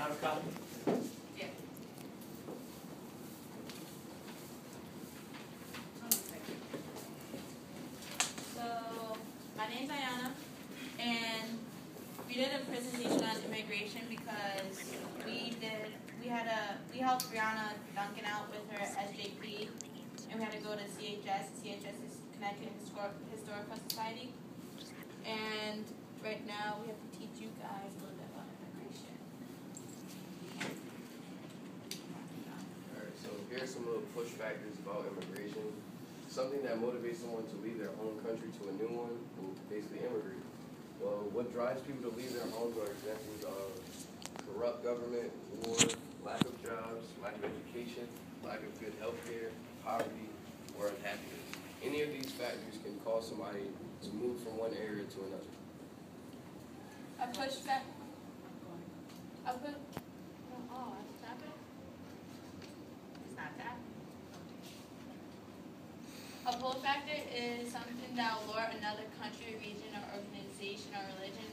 have a copy? Yeah. So, my name's Ayana, and we did a presentation on immigration because we helped Brianna Duncan out with her SJP, and we had to go to CHS. CHS is Connecticut Historical Society, and right now we have to teach you guys a little bit about immigration. Alright, so here are some little push factors about immigration. Something that motivates someone to leave their home country to a new one will basically immigrate. Well, what drives people to leave their homes are examples of corrupt government, war, lack of jobs, lack of education, lack of good health care, poverty, or unhappiness. Any of these factors can cause somebody to move from one area to another. A push factor. A push. Oh, I tap it. It's not that. A pull factor is something that will lure another country, region, or organization or religion.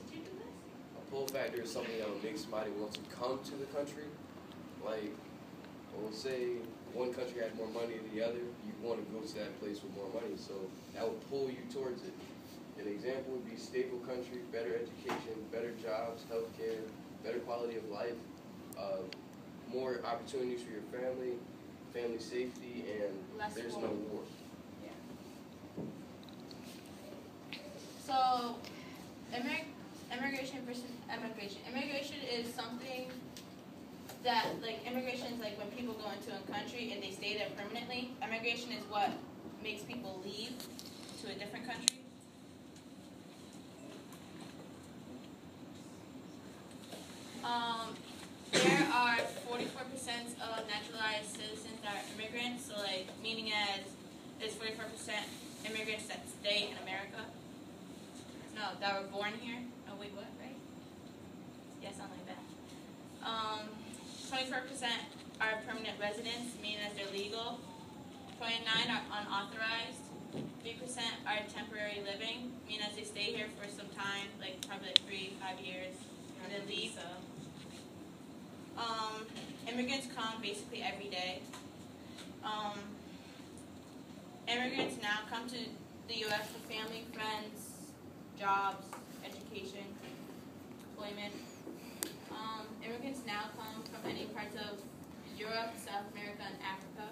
Did you do this? A pull factor is something that will make somebody want to come to the country. Like, we'll say one country has more money than the other, you want to go to that place with more money, so that will pull you towards it. An example would be stable country, better education, better jobs, health care, better quality of life, more opportunities for your family, family safety, and Less there's war. no war. Yeah. So, immigration is something that, like, immigration is like when people go into a country and they stay there permanently. Immigration is what makes people leave to a different country. There are 44% of naturalized citizens that are immigrants, so like meaning as there's 44% immigrants that stay in America. No, that were born here. Oh wait, what? Right? Yeah, something like that. 24% are permanent residents, meaning as they're legal. 29 are unauthorized. 3% are temporary living, meaning as they stay here for some time, like probably like 3-5 years, and then leave. Immigrants come basically every day. Immigrants now come to the U.S. for family, friends, jobs, education, employment. Immigrants now come from any parts of Europe, South America, and Africa.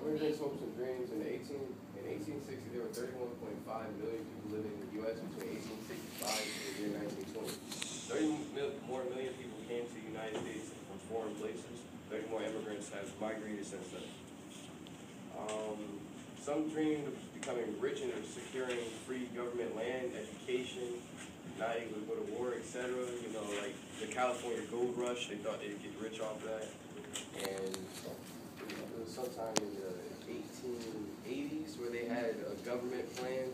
Immigrants' hopes and dreams in 1860, there were 31.5 million people living in the U.S. between 1865 and the year 1920. 30 more million people came to the United States from foreign places. 30 more immigrants have migrated since then. Some dreamed of becoming rich and securing free government land, education, not able to go to war, etc. You know, like the California gold rush, they thought they'd get rich off that. And it was sometime in the 1880s where they had a government plan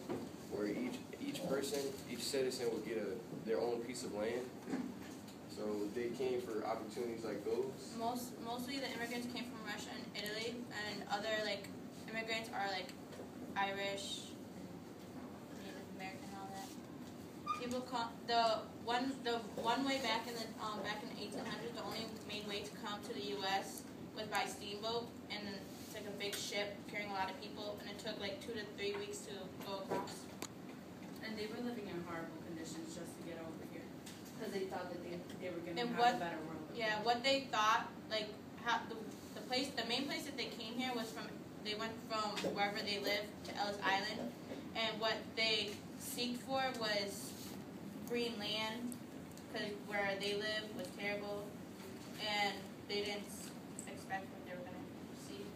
where each person, each citizen would get their own piece of land. So they came for opportunities like those. Mostly the immigrants came from Russia and Italy, and other like immigrants are like Irish, Native American, and all that. People come the one way back in the 1800s. The only main way to come to the U.S. was by steamboat, and then it's like a big ship carrying a lot of people, and it took like 2 to 3 weeks to go across. And they were living in horrible conditions just to get over here, because they thought that they were going to And have a better world. Yeah, what they thought, like how the main place that they came here was from. They went from wherever they lived to Ellis Island, and what they seeked for was green land, because where they lived was terrible, and they didn't expect what they were going to see.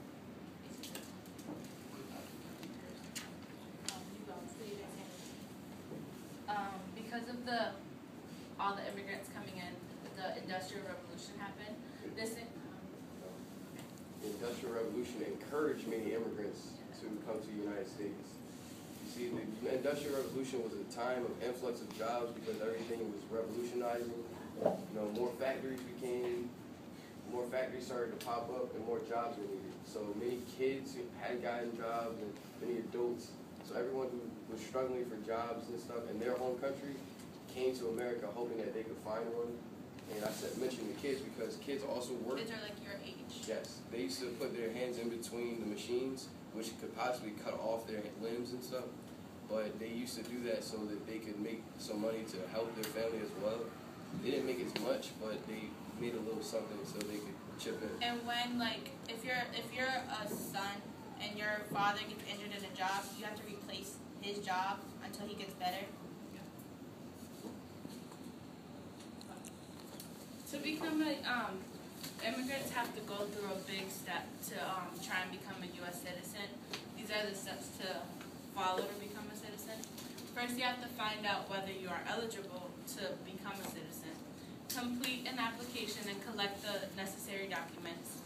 Because of all the immigrants coming in, the Industrial Revolution happened. The Industrial Revolution encouraged many immigrants to come to the United States. You see, the Industrial Revolution was a time of influx of jobs because everything was revolutionizing. You know, more factories became more factories started to pop up and more jobs were needed. So many kids had gotten jobs and many adults. So everyone who was struggling for jobs and stuff in their home country came to America hoping that they could find one. And I said, mention the kids because kids also work. Kids are like your age. Yes, they used to put their hands in between the machines, which could possibly cut off their limbs and stuff. But they used to do that so that they could make some money to help their family as well. They didn't make as much, but they made a little something so they could chip in. And when like if you're a son and your father gets injured in a job, you have to replace his job until he gets better. To become a immigrants have to go through a big step to try and become a U.S. citizen. These are the steps to follow to become a citizen. First, you have to find out whether you are eligible to become a citizen. Complete an application and collect the necessary documents.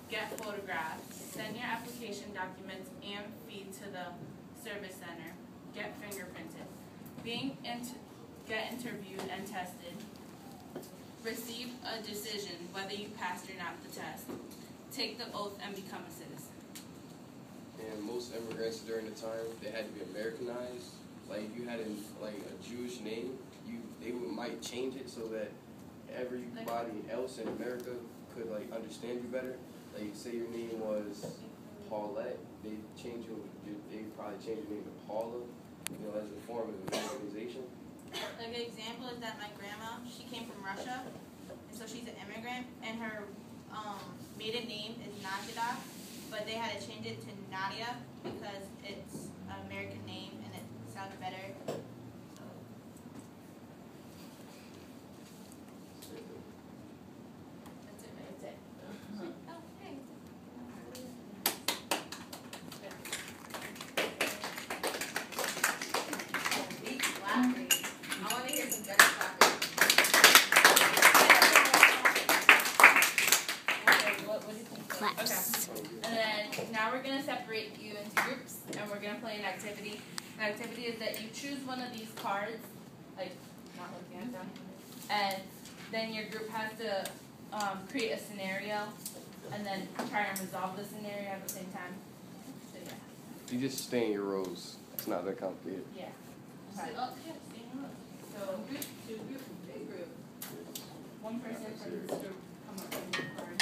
Get photographs. Send your application documents and fee to the service center. Get fingerprinted. Get interviewed and tested. Receive a decision whether you passed or not the test. Take the oath and become a citizen. And most immigrants during the time, they had to be Americanized. Like if you had a Jewish name, they might change it so that everybody else in America could like understand you better. Like say your name was Paulette, they probably change your name to Paula, as a form of Americanization. Like an example is that my grandma, she came from Russia, and so she's an immigrant, and her maiden name is Najida, but they had to change it to Nadia because it's an American name and it sounded better. That's it. Oh, hey. I want to hear some better clapping. Okay, what do you think? Okay. And then now we're going to separate you into groups and we're going to play an activity. The activity is that you choose one of these cards, like not looking at them, and then your group has to create a scenario and then try and resolve the scenario at the same time. So yeah. You just stay in your rows. It's not that complicated. Yeah. Okay. So group, two group, big group. One person from this group come up with a card.